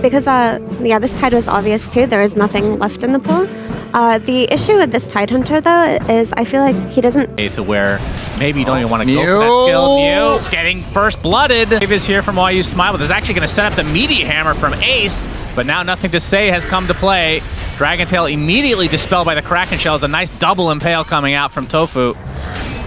because yeah, this Tide was obvious too. There is nothing left in the pool. The issue with this Tide Hunter though is I feel like he doesn't... To where maybe you don't even want to go for that kill. Mew getting first blooded. Dave is here from YU Smile, but is actually going to set up the meteor hammer from Ace, but now Nothing to Say has come to play. Dragon Tail immediately dispelled by the Kraken Shells. A nice double impale coming out from Tofu,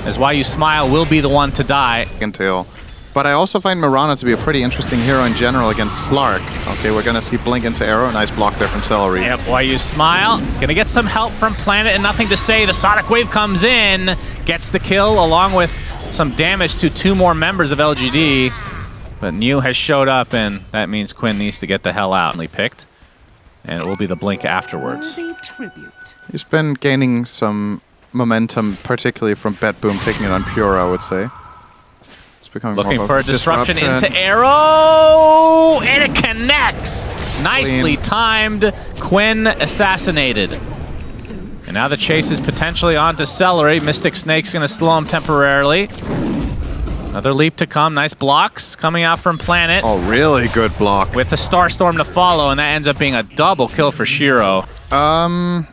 as YU Smile will be the one to die. Dragon Tail. But I also find Mirana to be a pretty interesting hero in general against Slark. Okay, we're gonna see Blink into Arrow. Nice block there from Celery. Yep, YU Smile. Gonna get some help from Planet and Nothing to Say. The Sonic Wave comes in, gets the kill along with some damage to 2 more members of LGD. But New has showed up, and that means Quinn needs to get the hell out. Only picked, and it will be the Blink afterwards. He's been gaining some momentum, particularly from Bet Boom picking it on Pure, I would say. Looking for a disruption into Arrow, and it connects. Nicely timed. Quinn assassinated. And now the chase is potentially onto Celery. Mystic Snake's going to slow him temporarily. Another leap to come. Nice blocks coming out from Planet. Oh, really good block. With the Starstorm to follow, and that ends up being a double kill for Shiro. Not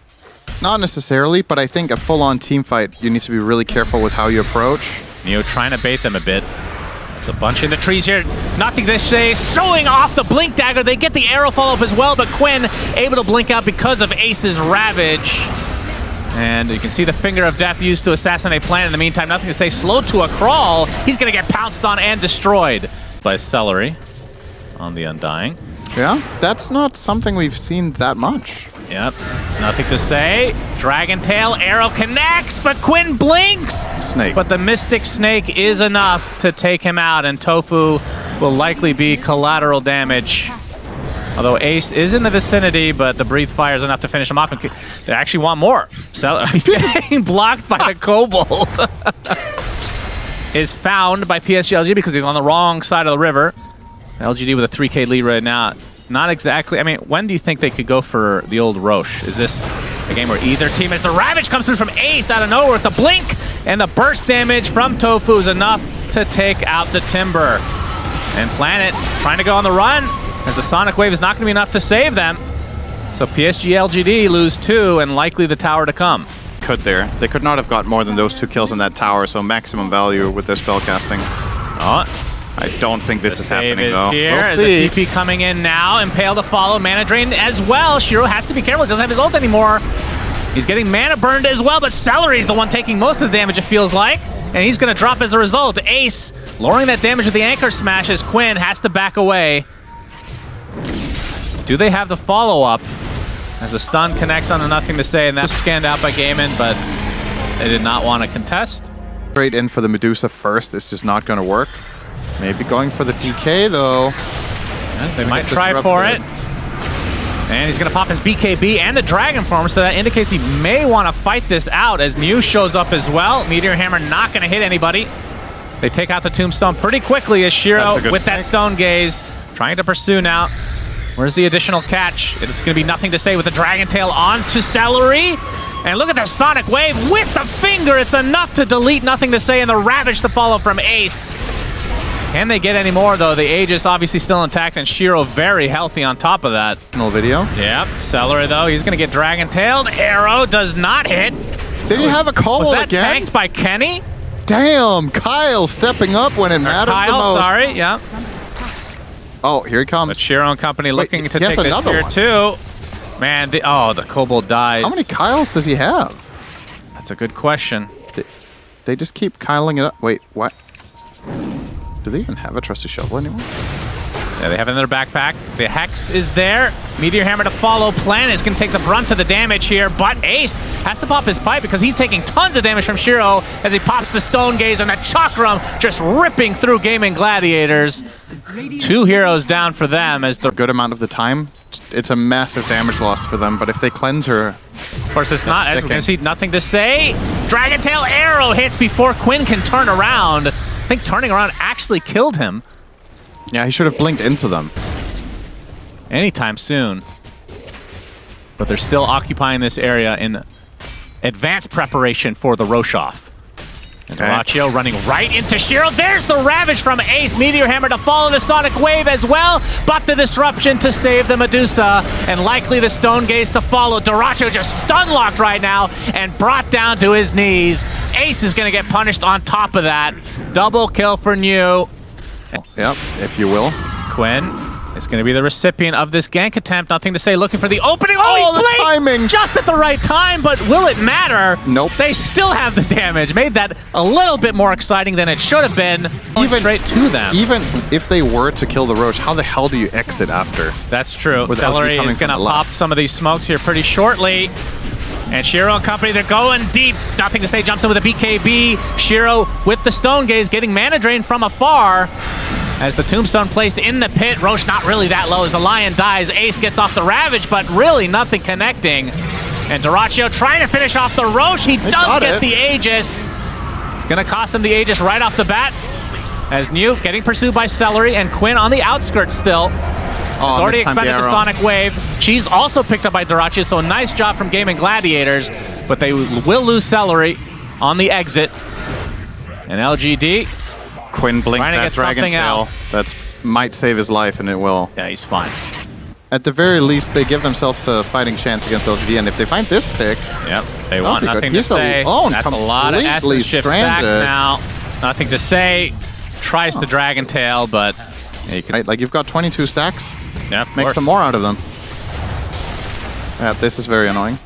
necessarily, but I think a full-on team fight, you need to be really careful with how you approach. Neo trying to bait them a bit. There's a bunch in the trees here. Nothing to Say, showing off the Blink Dagger. They get the arrow follow-up as well, but Quinn able to blink out because of Ace's Ravage. And you can see the Finger of Death used to assassinate Planet. In the meantime, Nothing to Say, slow to a crawl. He's going to get pounced on and destroyed by Celery on the Undying. Yeah, that's not something we've seen that much. Yep, Nothing to Say. Dragon Tail, arrow connects, but Quinn blinks! Snake. But the Mystic Snake is enough to take him out, and Tofu will likely be collateral damage. Although Ace is in the vicinity, but the Breathe Fire is enough to finish him off, and they actually want more. So he's getting blocked by the Kobold. Is found by PSG.LGD because he's on the wrong side of the river. LGD with a 3K lead right now. Not exactly. I mean, when do you think they could go for the old Roche? Is this a game where either team, as the Ravage comes through from Ace out of nowhere with the blink, and the burst damage from Tofu is enough to take out the Timber. And Planet trying to go on the run, as the Sonic Wave is not going to be enough to save them. So PSG.LGD lose 2, and likely the tower to come. They could not have got more than those 2 kills in that tower, so maximum value with their spellcasting. Oh. I don't think this is happening, though. Here, we'll the TP coming in now. Impale to follow. Mana Drain as well. Shiro has to be careful. He doesn't have his ult anymore. He's getting mana burned as well, but Celery's the one taking most of the damage, it feels like. And he's going to drop as a result. Ace lowering that damage with the Anchor Smash as Quinn has to back away. Do they have the follow-up? As the stun connects on the Nothing to Say, and that was scanned out by Gaimin, but they did not want to contest. Straight in for the Medusa first is just not going to work. Maybe going for the DK, though. Yeah, they might try for it. And he's going to pop his BKB and the Dragon Form, so that indicates he may want to fight this out as Mew shows up as well. Meteor Hammer not going to hit anybody. They take out the Tombstone pretty quickly as Shiro with that Stone Gaze trying to pursue now. Where's the additional catch? It's going to be Nothing to Say with the Dragon Tail onto Celery. And look at the Sonic Wave with the Finger. It's enough to delete Nothing to Say and the Ravage to follow from Ace. Can they get any more, though? The Aegis obviously still intact, and Shiro very healthy on top of that. No video? Yep. Celery, though, he's going to get Dragon-tailed. Arrow does not hit. Did he have a call again? Was that tanked by Kenny? Damn, Kyle stepping up when it matters the most. Sorry, yeah. Oh, here he comes. But Shiro and company looking to take this tier 2. Man, the Kobold dies. How many Kyles does he have? That's a good question. They just keep Kyling it up. Wait, what? Do they even have a Trusty Shovel anymore? Yeah, they have it in their backpack. The Hex is there. Meteor Hammer to follow. Planet is going to take the brunt of the damage here, but Ace has to pop his pipe because he's taking tons of damage from Shiro as he pops the Stone Gaze and the Chakram just ripping through Gaimin Gladiators. 2 heroes down for them as the good amount of the time. It's a massive damage loss for them, but if they cleanse her... Of course, it's not. As we're going to see, Nothing to Say. Dragon Tail arrow hits before Quinn can turn around. I think turning around actually killed him. Yeah, he should have blinked into them. Anytime soon. But they're still occupying this area in advanced preparation for the Roche-off. And Dyrachyo running right into Shiro. There's the Ravage from Ace. Meteor Hammer to follow the Sonic Wave as well. But the Disruption to save the Medusa. And likely the Stone Gaze to follow. Dyrachyo just stun locked right now and brought down to his knees. Ace is going to get punished on top of that. Double kill for New. Yep, if you will. Quinn is going to be the recipient of this gank attempt. Nothing to say, looking for the opening. Oh, he the timing! Just at the right time, but will it matter? Nope. They still have the damage. Made that a little bit more exciting than it should have been. Even straight to them. Even if they were to kill the Roche, how the hell do you exit after? That's true. With Celery is going to pop some of these smokes here pretty shortly. And Shiro and company, they're going deep. Nothing to say, jumps in with a BKB. Shiro with the Stone Gaze, getting mana drain from afar. As the Tombstone placed in the pit, Roche not really that low as the Lion dies. Ace gets off the Ravage, but really nothing connecting. And Dyrachyo trying to finish off the Roche. He does get the Aegis. It's going to cost him the Aegis right off the bat. As New getting pursued by Celery and Quinn on the outskirts still. Has already expended the Sonic Wave. She's also picked up by Dyrachyo, so a nice job from Gaimin Gladiators. But they will lose Celery on the exit. And LGD... Quinn blinked that Dragon Tail. That might save his life, and it will. Yeah, he's fine. At the very least, they give themselves a fighting chance against LGD, and if they find this pick... Yep, they want nothing to say. That's a lot of essence shift stacks now. Nothing to say. Tries to Dragon Tail, but... Yeah, you can, right, like, you've got 22 stacks. Yeah, make some more out of them. Yeah, this is very annoying.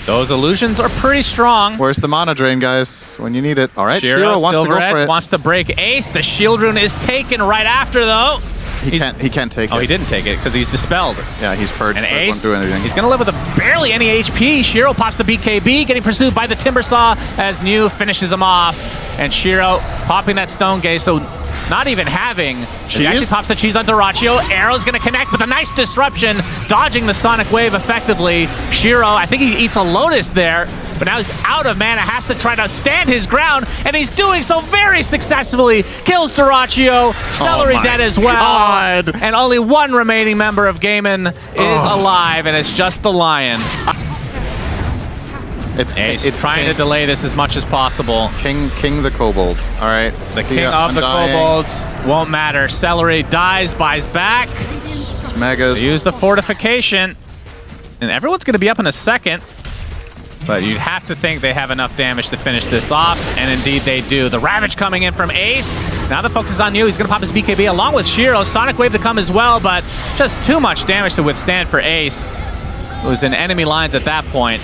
Those illusions are pretty strong. Where's the mana drain, guys? When you need it. All right, Shiro wants to go for it. Wants to break Ace. The shield rune is taken right after, though. He can't take it. Oh, he didn't take it because he's dispelled. Yeah, he's purged. And Ace, won't do anything. He's going to live with barely any HP. Shiro pops the BKB, getting pursued by the Timber Saw as New finishes him off. And Shiro popping that Stone Gaze, so not even having. She actually pops the cheese on Dyrachyo. Arrow's going to connect with a nice disruption, dodging the Sonic Wave effectively. Shiro, I think he eats a Lotus there, but now he's out of mana, has to try to stand his ground, and he's doing so very successfully. Kills Dyrachyo, Celery dead as well. God. And only one remaining member of Gaimin is alive, and it's just the Lion. It's trying to delay this as much as possible. King the Kobold. All right. The king of the Kobolds won't matter. Celery dies, buys back. It's Megas. They use the fortification. And everyone's going to be up in a second. But you'd have to think they have enough damage to finish this off. And indeed they do. The Ravage coming in from Ace. Now the focus is on you. He's going to pop his BKB along with Shiro. Sonic Wave to come as well, but just too much damage to withstand for Ace, who's in enemy lines at that point.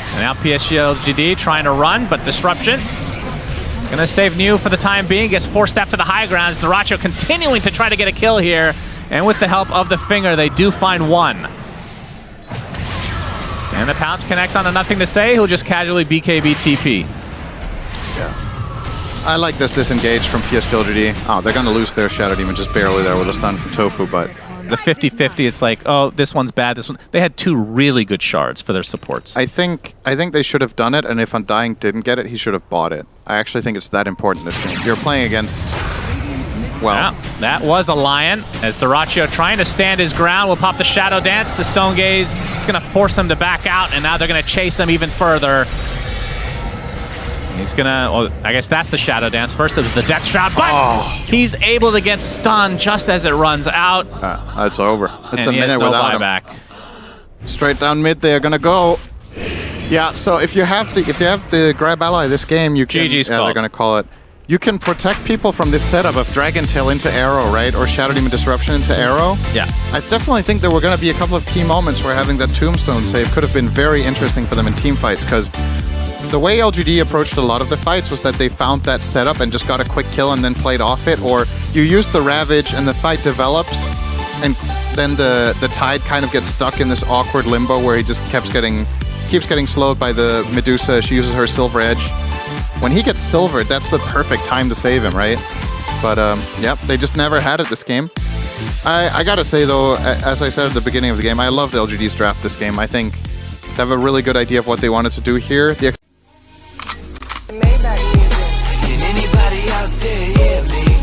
And now PSG.LGD trying to run, but disruption. Gonna save New for the time being. Gets forced after the high grounds. Dyrachyo continuing to try to get a kill here. And with the help of the finger, they do find one. And the Pounce connects on a Nothing to Say, who'll just casually BKB TP. Yeah. I like this disengage from PSG.LGD. Oh, they're gonna lose their Shadow Demon just barely there with a stun from Tofu, but... The 50-50, it's like, oh, this one's bad, this one... They had two really good shards for their supports. I think they should have done it, and if Undying didn't get it, he should have bought it. I actually think it's that important this game. You're playing against... Well... Yeah, that was a Lion, as Dyrachyo trying to stand his ground will pop the Shadow Dance, the Stone Gaze. It's going to force them to back out, and now they're going to chase them even further. He's gonna, well, I guess that's the Shadow Dance. First it was the Death Shroud, but he's able to get stunned just as it runs out. It's over. It's a minute without him. Straight down mid they are gonna go. Yeah, so if you have the grab ally this game, you can, they're gonna call it. You can protect people from this setup of Dragon Tail into Arrow, right? Or Shadow Demon Disruption into Arrow. Yeah. I definitely think there were gonna be a couple of key moments where having that Tombstone save could have been very interesting for them in team fights, because the way LGD approached a lot of the fights was that they found that setup and just got a quick kill and then played off it, or you use the Ravage and the fight develops, and then the Tide kind of gets stuck in this awkward limbo where he just keeps getting slowed by the Medusa. She uses her Silver Edge. When he gets silvered, that's the perfect time to save him, right? But yep, they just never had it this game. I gotta say though, as I said at the beginning of the game, I love the LGD's draft this game. I think they have a really good idea of what they wanted to do here. Can anybody out there hear me?